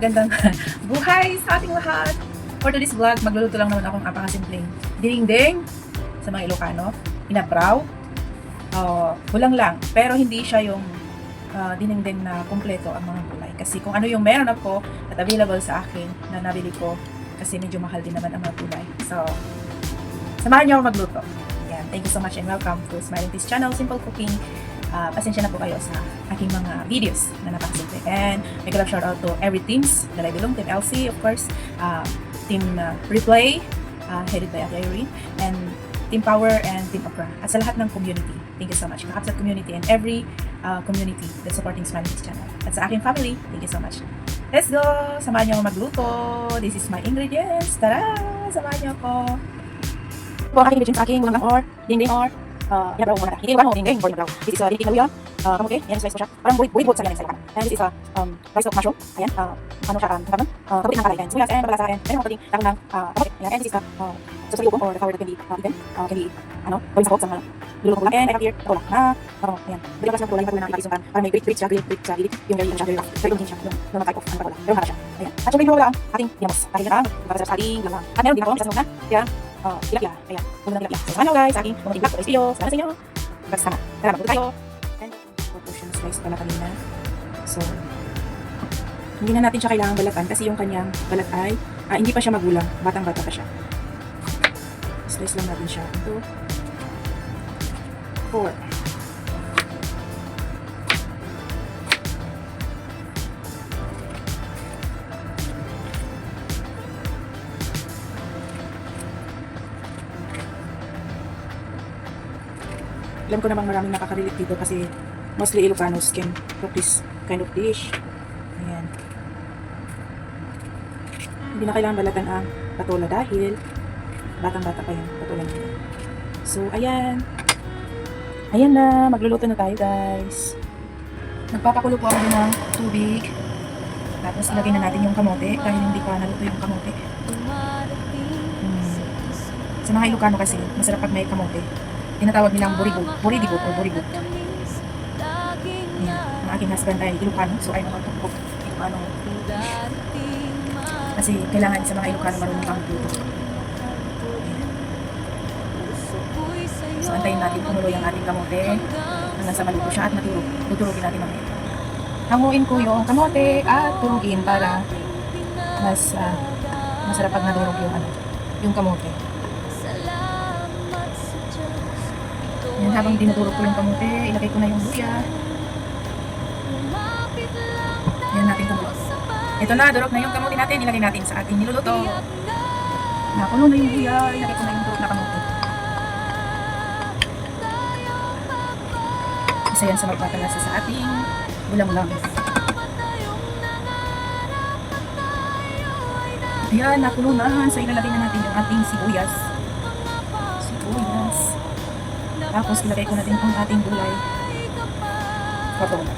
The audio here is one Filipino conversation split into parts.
magandang buhay sa ating lahat. For today's vlog, magluluto lang naman akong apakasimpleng dinding sa mga Ilocano. Inabraw. Kulang lang. Pero hindi siya yung dinengdeng na kumpleto ang mga gulay. Kasi kung ano yung meron ako at available sa akin na nabili ko, kasi medyo mahal din naman ang mga gulay. So, samahan niyo ako magluto. Yan. Thank you so much and welcome to Smiling Peace Channel, Simple Cooking. Pasensya na po kayo sa aking mga videos na napakasimple. And make a love shout out to every teams that I belong. Team LC, of course. Team Replay, headed by Ate Irene. And Team Power and Team Okra. At sa lahat ng community. Thank you so much. Kakapsat community and every community that's supporting Smiling Peace Channel. At sa aking family, thank you so much. Let's go! Samahan niyo ako magluto. This is my ingredients. Tara! Samahan niyo ako. Ito po ang aking ingredients sa aking bulang or dinding or inabraw muna. Hindi ba dinding or inabraw. This is dinding na luya. Kamuti. Ayan, slice ko siya. Parang burid-burid sa ganyan sa ikan. And this is rice of mushroom. Ayan. Ano siya? Kabuti ng kalay. Ayan. Sibuyas and bagalasa. Ayan. Meron ako pwedeng takong ng kamuti. Ayan. And this is sa salubong or the flour that can be eaten. Can be, gawin sa pot sa mga luluto ko lang. And I have here, ito lang. Ayan. Bigyan kasi ng tulay. Patuloy na ipagisong parang may grit siya. Grit sa gilid. Yung very siya. Very rough. Very lungkin siya. Yung type of patola. Pero hara siya. Ayan. At syempre, wala ang ating yamos. Ating yan ang kapasarap sa ating lamang. At meron din ako sa sunod na. Kaya, tilapia. Ayan. Sunod na tilapia. So, ano guys, ating pumunting vlog. Today's video. Sana sa inyo. Basta. Tara, magluto tayo. And, portion slice pala kanina. So, hindi na natin siya kailangang balatan kasi yung kanyang balat ay hindi pa siya magulang. Batang-bata pa siya. Slice lang natin siya. 2, 4. Alam ko namang maraming nakaka-relate dito kasi mostly Ilocanos can cook this kind of dish. Ayan. Hindi na kailangan balatan ang patola dahil batang-bata pa yung patola nila. So, ayan. Ayan na. Magluluto na tayo, guys. Nagpapakulo po ako ng tubig. Tapos, ilagay na natin yung kamote dahil hindi pa naluto yung kamote. Sa mga Ilocano kasi, masarap pag may kamote. Tinatawag nilang burigo or burigo. Ayan. Ang aking husband ay Ilocano, so ay nakatupok Ilocano. Kasi kailangan sa mga Ilocano marunong kang magluto. So antayin natin kumulo yung ating kamote hanggang sa maluto siya at matulog. Tutulogin natin mamaya. Hanguin ko yung kamote at turugin para mas masarap pag nadurog yung kamote. Yan, habang dinudurog ko yung kamote, ilagay ko na yung luya. Yan natin kumulo. Ito na, durog na yung kamote natin. Ilagay natin sa ating niluluto. Nakulo na yung luya. Ilagay ko na yung durog na kamote. Isa yan sa magpapalasa sa ating ulam-ulam. Ayan, nakulo na. So, ilalagay na natin yung ating sibuyas. Tapos, ilagay ko natin ang ating gulay. Patola.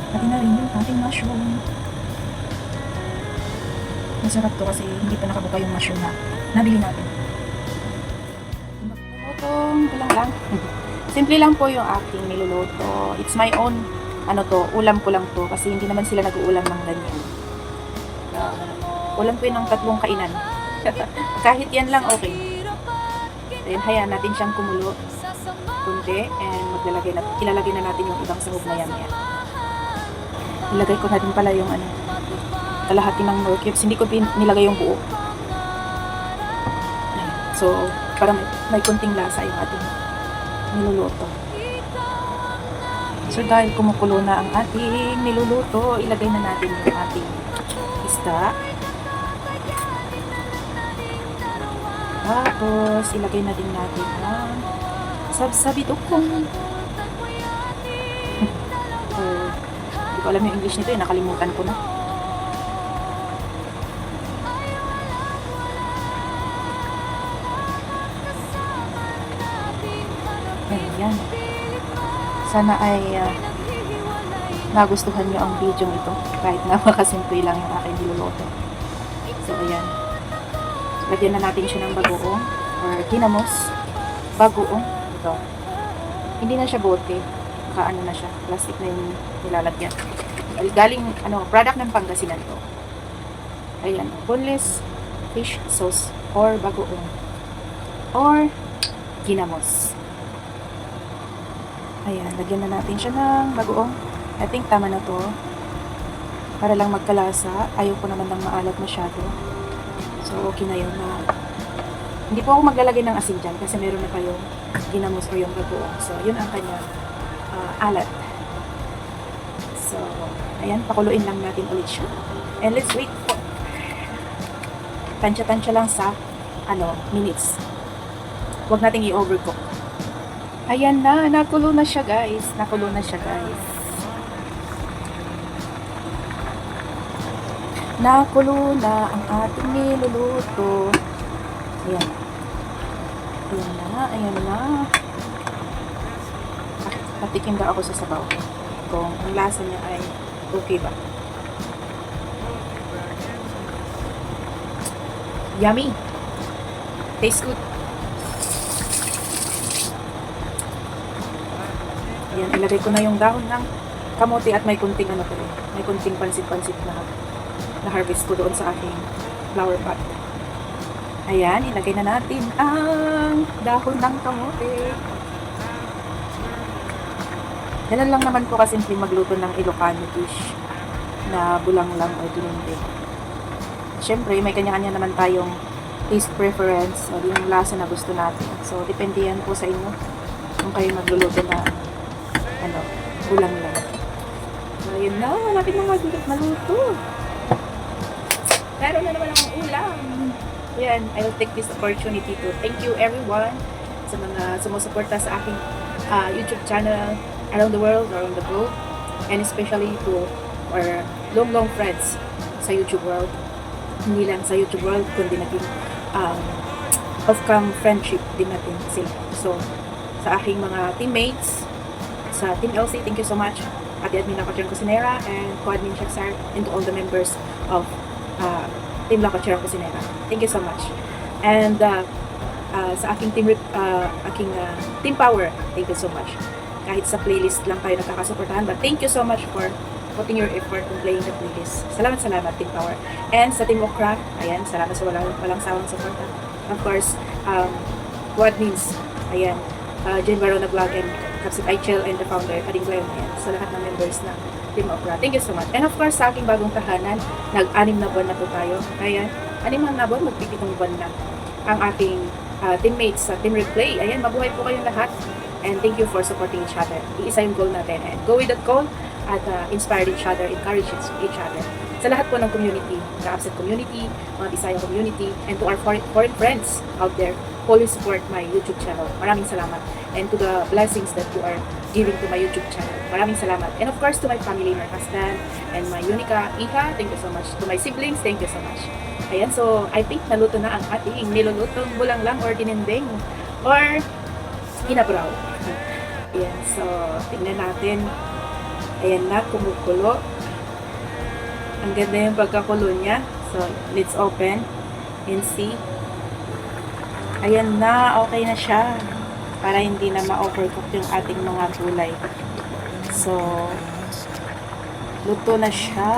Pati na rin yung ating mushroom. Masarap to kasi hindi pa nakabuka yung mushroom na nabili natin. Kulang lang. Simple lang po yung aking niluluto. It's my own, ulam ko lang to kasi hindi naman sila nag-uulam ng ganyan. Ulam ko yun ng 3 kainan. Kahit yan lang okay. Then, hayaan natin siyang kumulo kunti and ilalagay na natin yung ibang sahog na yan. Ilagay ko na din pala yung kalahati ng nor cubes. Hindi ko nilagay yung buo. So, para may kunting lasa yung ating niluluto. So, dahil kumukulo na ang ating niluluto, ilagay na natin yung ating isda. Tapos, ilagay na din natin ang sabsabidokong. Hindi ko alam yung English nito, nakalimutan ko na. Ayan. Sana ay nagustuhan nyo ang video ito. Kahit napakasimple lang yung aking niluluto. So, ayan. Lagyan na natin siya ng bagoong or ginamos. Bagoong. Ito. Hindi na siya bote. naka ano na siya, plastic na yung nilalagyan. Galing, product ng Pangasinan to. Ayan, boneless fish sauce or bagoong or ginamos. Ayan, lagyan na natin siya ng bagoong. I think tama na to. Para lang magkalasa. Ayaw ko naman ng maalat masyado. So, okay na yun na. Hindi po ako maglalagay ng asin dyan kasi meron na kayong ginamos o yung bagoong. So, yun ang kanya alat. So, ayan, pakuluin lang natin ulit siya. And let's wait for tansya-tansya lang sa minutes. Huwag nating i-overcook. Ayan na, nakulo na siya guys. Nakulo na siya guys. Nakulo na ang ating niluluto. Ayan. Ayan na, ayan na. Patikim daw ako sa sabaw. Kung ang lasa niya ay okay ba. Yummy! Tastes good. Ayan, ilagay ko na yung dahon ng kamote at may kunting may kunting pansit-pansit na harvest ko doon sa aking flower pot. Ayan, ilagay na natin ang dahon ng kamote. Ganun lang naman po kasi magluto ng Ilocano dish na bulang lang o dininding. Siyempre, may kanya-kanya naman tayong taste preference o yung lasa na gusto natin. So, depende yan po sa inyo kung kayo magluluto na ulam lang. So, yun na. Malapit na maluto. Meron na naman akong ulam. Yan. I will take this opportunity to thank you everyone sa mga sumusuporta sa aking YouTube channel around the world, around the globe. And especially to our long friends sa YouTube world. Hindi lang sa YouTube world, kundi naging off-cam friendship din natin sila. So, sa aking mga teammates, sa Team LC, thank you so much. Ate Admin Lakachera Cusinera and Co-Admin Chef Sar, and to all the members of Team Lakachera Cusinera. Thank you so much. And sa aking team power, thank you so much. Kahit sa playlist lang tayo nakakasuportahan, but thank you so much for putting your effort in playing the playlist. Salamat, Team Power. And sa Team Okra, ayan, salamat sa walang sawang suporta. Of course, Co-Admins, ayan, Jen Barona Vlog and Kapsit Aichel and the founder, Ading Glenn, ayan, sa lahat ng members ng Team Okra. Thank you so much. And of course, sa aking bagong tahanan, nag-6 na buwan na po tayo. Ayan, 6 na buwan, mag-7 buwan na. Ang aking teammates sa Team Replay, ayan, mabuhay po kayong lahat. And thank you for supporting each other. Iisa yung goal natin. And go with that goal at inspire each other, encourage each other. Sa lahat po ng community, Kaapset community, mga Bisaya community, and to our foreign friends out there, always support my YouTube channel. Maraming salamat. And to the blessings that you are giving to my YouTube channel. Maraming salamat. And of course, to my family, my husband, and my Unica, Iha, thank you so much. To my siblings, thank you so much. Ayan, so I think naluto na ang ating nilulutong bulang lang or dininding or inabraw. Ayan, so tingnan natin. Ayan na, kumukulo. Ang ganda yung pagkakulo niya. So, let's open and see. Ayan na, okay na siya. Para hindi na ma-overcook yung ating mga gulay. So, luto na siya.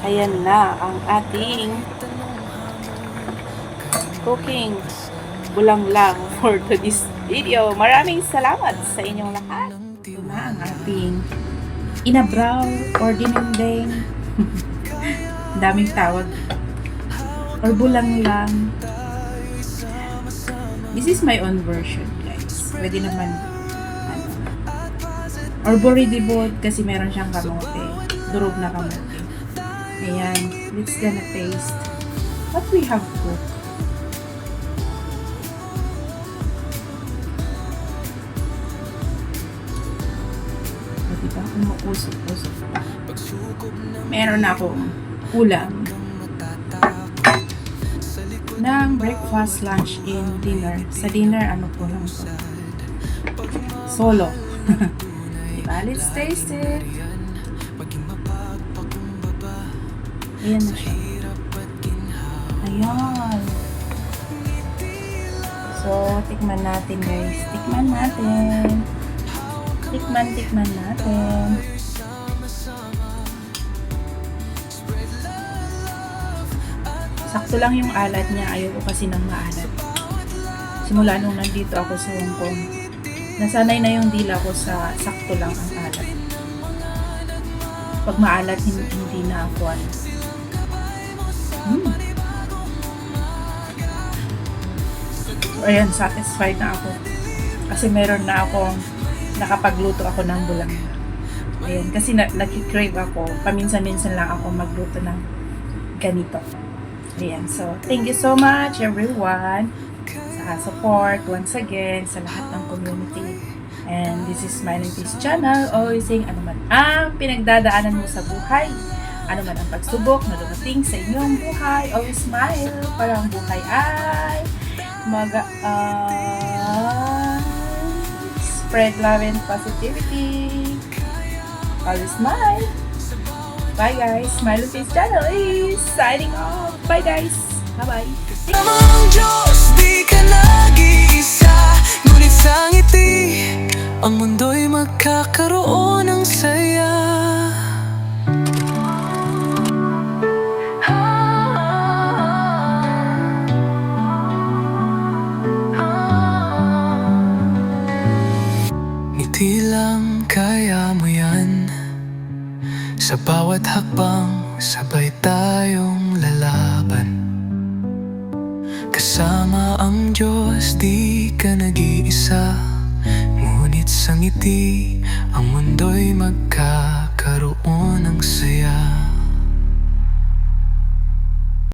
Ayan na ang ating cooking bulang lang for today's video. Maraming salamat sa inyong lahat. Ito na ang ating inabraw or dininding. Daming tawag. Or bulang lang. This is my own version, guys. Pwede naman or boridibod kasi meron siyang kamote. Durog na kamote. Ayan. Let's gonna taste what we have cooked. Diba? Umuusok-usok pa. Meron na akong ulam ng breakfast, lunch, and dinner. Sa dinner, ano po lang po? Solo. Diba? Let's taste it. Ayan na siya. Ayan. So, tikman natin guys. Tikman natin. Tikman natin. Sakto lang yung alat niya. Ayoko kasi ng maalat. Simula nung nandito ako sa Hong Kong, nasanay na yung dila ko sa sakto lang ang alat. Pag maalat, hindi na ako ano. So, ayan, satisfied na ako. Kasi meron na akong nakapagluto ako ng bulangga. Ayan, kasi nag-crave ako. Paminsan-minsan lang ako magluto ng ganito. Ayan, so thank you so much everyone sa support once again sa lahat ng community. And this is Smiling Peace Channel, always saying ano man ang pinagdadaanan mo sa buhay, ano man ang pagsubok na dumating sa inyong buhay, always smile para ang buhay ay spread love and positivity. Always smile. Bye guys. Smiling Peace Channel is signing off. Bye guys. Bye-bye. Amang Diyos, di ka nag-iisa, ngunit sa ngiti ang mundo'y magkakaroon ng saya. Ngiti lang kaya mo yan, sa bawat hakbang sabay tayong lalaban. Kasama ang Diyos, di ka nag-iisa, ngunit sa ngiti ang mundo'y magkakaroon